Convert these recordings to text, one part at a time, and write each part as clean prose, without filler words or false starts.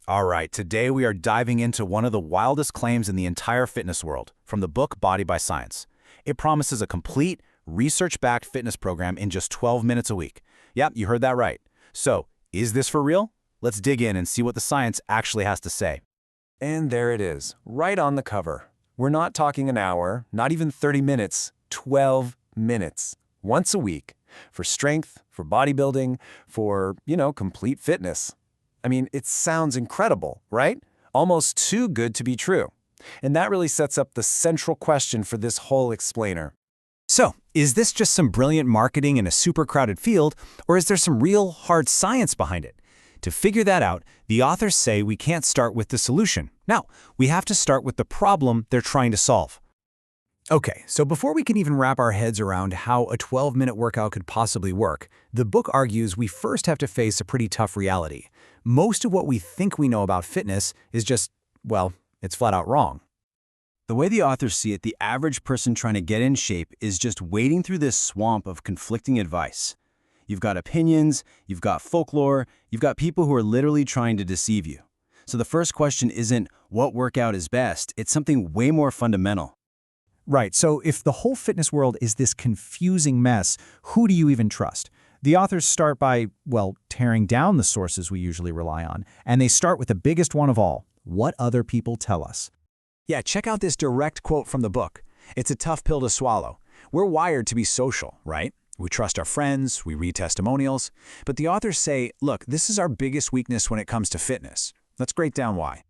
All right, today we are diving into one of the wildest claims in the entire fitness world, from the book Body by Science. It promises a complete, research-backed fitness program in just 12 minutes a week. Yep, you heard that right. So, is this for real? Let's dig in and see what the science actually has to say. And there it is, right on the cover. We're not talking an hour, not even 30 minutes, 12 minutes, once a week, for strength, for bodybuilding, for, complete fitness. I mean, it sounds incredible, right? Almost too good to be true. And that really sets up the central question for this whole explainer. So, is this just some brilliant marketing in a super crowded field, or is there some real, hard science behind it? To figure that out, the authors say we can't start with the solution. Now, we have to start with the problem they're trying to solve. Okay, so before we can even wrap our heads around how a 12-minute workout could possibly work, the book argues we first have to face a pretty tough reality. Most of what we think we know about fitness is just, well, it's flat out wrong. The way the authors see it, the average person trying to get in shape is just wading through this swamp of conflicting advice. You've got opinions, you've got folklore, you've got people who are literally trying to deceive you. So the first question isn't what workout is best, it's something way more fundamental. Right, so if the whole fitness world is this confusing mess, who do you even trust? The authors start by, well, tearing down the sources we usually rely on, and they start with the biggest one of all, what other people tell us. Yeah, check out this direct quote from the book. It's a tough pill to swallow. We're wired to be social, right? We trust our friends, we read testimonials, but the authors say, look, this is our biggest weakness when it comes to fitness. Let's break down why.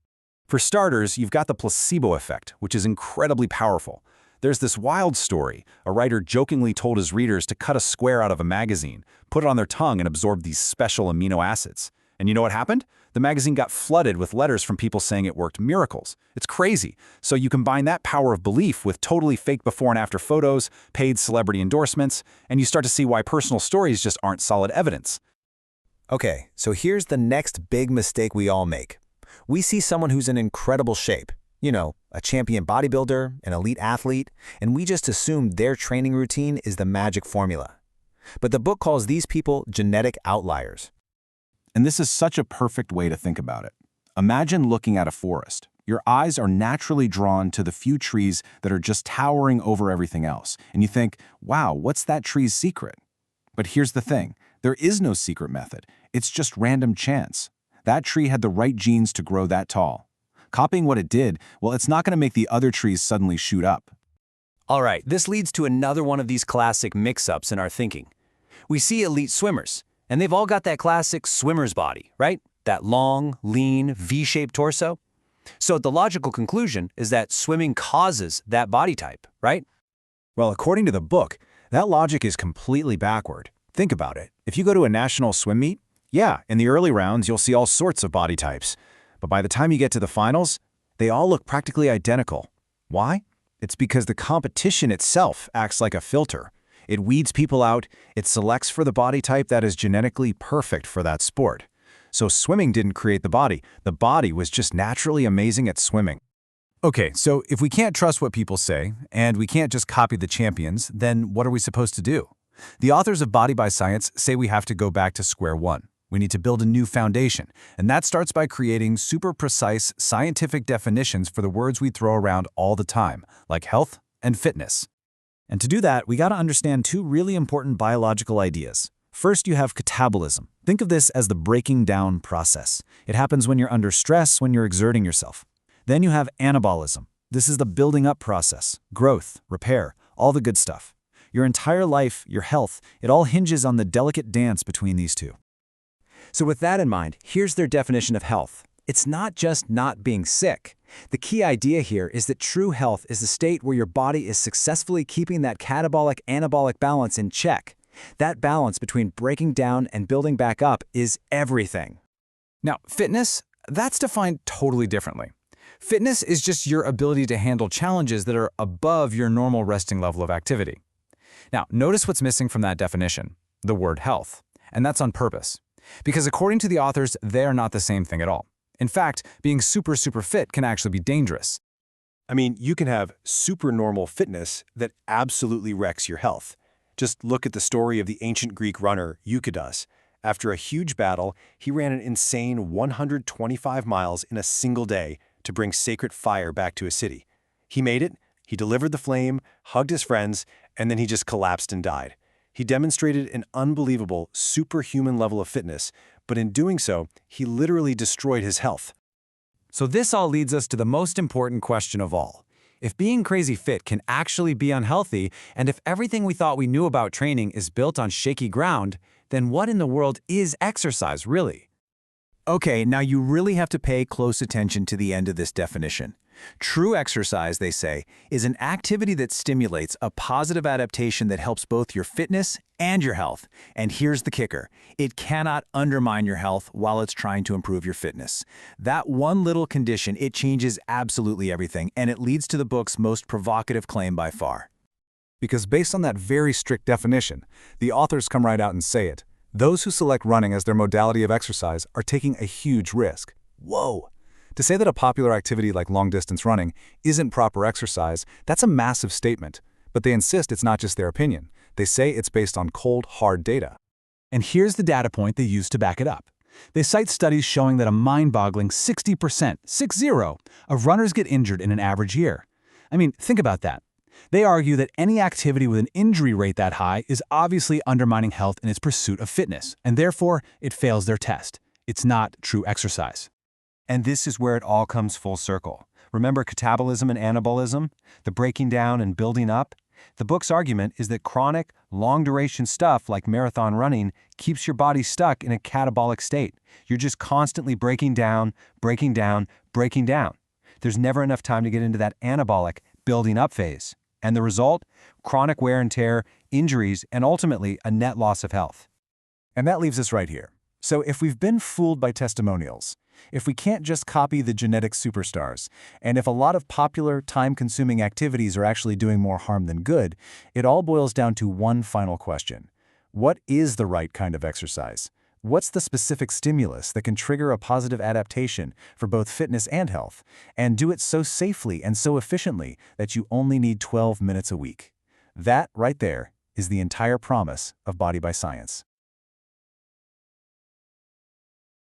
For starters, you've got the placebo effect, which is incredibly powerful. There's this wild story. A writer jokingly told his readers to cut a square out of a magazine, put it on their tongue, and absorb these special amino acids. And you know what happened? The magazine got flooded with letters from people saying it worked miracles. It's crazy. So you combine that power of belief with totally fake before and after photos, paid celebrity endorsements, and you start to see why personal stories just aren't solid evidence. Okay, so here's the next big mistake we all make. We see someone who's in incredible shape. A champion bodybuilder, an elite athlete, and we just assume their training routine is the magic formula. But the book calls these people genetic outliers. And this is such a perfect way to think about it. Imagine looking at a forest. Your eyes are naturally drawn to the few trees that are just towering over everything else. And you think, wow, what's that tree's secret? But here's the thing. There is no secret method. It's just random chance. That tree had the right genes to grow that tall. Copying what it did, well, it's not going to make the other trees suddenly shoot up. All right, this leads to another one of these classic mix-ups in our thinking. We see elite swimmers, and they've all got that classic swimmer's body, right? That long, lean, V-shaped torso. So the logical conclusion is that swimming causes that body type, right? Well, according to the book, that logic is completely backward. Think about it. If you go to a national swim meet, yeah, in the early rounds, you'll see all sorts of body types. But by the time you get to the finals, they all look practically identical. Why? It's because the competition itself acts like a filter. It weeds people out, it selects for the body type that is genetically perfect for that sport. So swimming didn't create the body was just naturally amazing at swimming. Okay, so if we can't trust what people say, and we can't just copy the champions, then what are we supposed to do? The authors of Body by Science say we have to go back to square one. We need to build a new foundation, and that starts by creating super precise scientific definitions for the words we throw around all the time, like health and fitness. And to do that, we got to understand two really important biological ideas. First, you have catabolism. Think of this as the breaking down process. It happens when you're under stress, when you're exerting yourself. Then you have anabolism. This is the building up process, growth, repair, all the good stuff. Your entire life, your health, it all hinges on the delicate dance between these two. So with that in mind, here's their definition of health. It's not just not being sick. The key idea here is that true health is the state where your body is successfully keeping that catabolic-anabolic balance in check. That balance between breaking down and building back up is everything. Now, fitness, that's defined totally differently. Fitness is just your ability to handle challenges that are above your normal resting level of activity. Now, notice what's missing from that definition, the word health. And that's on purpose. Because according to the authors, they are not the same thing at all. In fact, being super fit can actually be dangerous. I mean, you can have super normal fitness that absolutely wrecks your health. Just look at the story of the ancient Greek runner Eucydus. After a huge battle, he ran an insane 125 miles in a single day to bring sacred fire back to his city. He made it, he delivered the flame, hugged his friends, and then he just collapsed and died. He demonstrated an unbelievable, superhuman level of fitness, but in doing so, he literally destroyed his health. So this all leads us to the most important question of all. If being crazy fit can actually be unhealthy, and if everything we thought we knew about training is built on shaky ground, then what in the world is exercise really? Okay, now you really have to pay close attention to the end of this definition. True exercise, they say, is an activity that stimulates a positive adaptation that helps both your fitness and your health. And here's the kicker. It cannot undermine your health while it's trying to improve your fitness. That one little condition, it changes absolutely everything, and it leads to the book's most provocative claim by far. Because based on that very strict definition, the authors come right out and say it. Those who select running as their modality of exercise are taking a huge risk. Whoa! To say that a popular activity like long-distance running isn't proper exercise, that's a massive statement. But they insist it's not just their opinion. They say it's based on cold, hard data. And here's the data point they use to back it up. They cite studies showing that a mind-boggling 60%, 60, of runners get injured in an average year. I mean, think about that. They argue that any activity with an injury rate that high is obviously undermining health in its pursuit of fitness, and therefore it fails their test. It's not true exercise. And this is where it all comes full circle. Remember catabolism and anabolism? The breaking down and building up? The book's argument is that chronic, long-duration stuff like marathon running keeps your body stuck in a catabolic state. You're just constantly breaking down, breaking down, breaking down. There's never enough time to get into that anabolic, building up phase. And the result? Chronic wear and tear, injuries, and ultimately a net loss of health. And that leaves us right here. So if we've been fooled by testimonials, if we can't just copy the genetic superstars, and if a lot of popular, time-consuming activities are actually doing more harm than good, it all boils down to one final question. What is the right kind of exercise? What's the specific stimulus that can trigger a positive adaptation for both fitness and health, and do it so safely and so efficiently that you only need 12 minutes a week? That, right there, is the entire promise of Body by Science.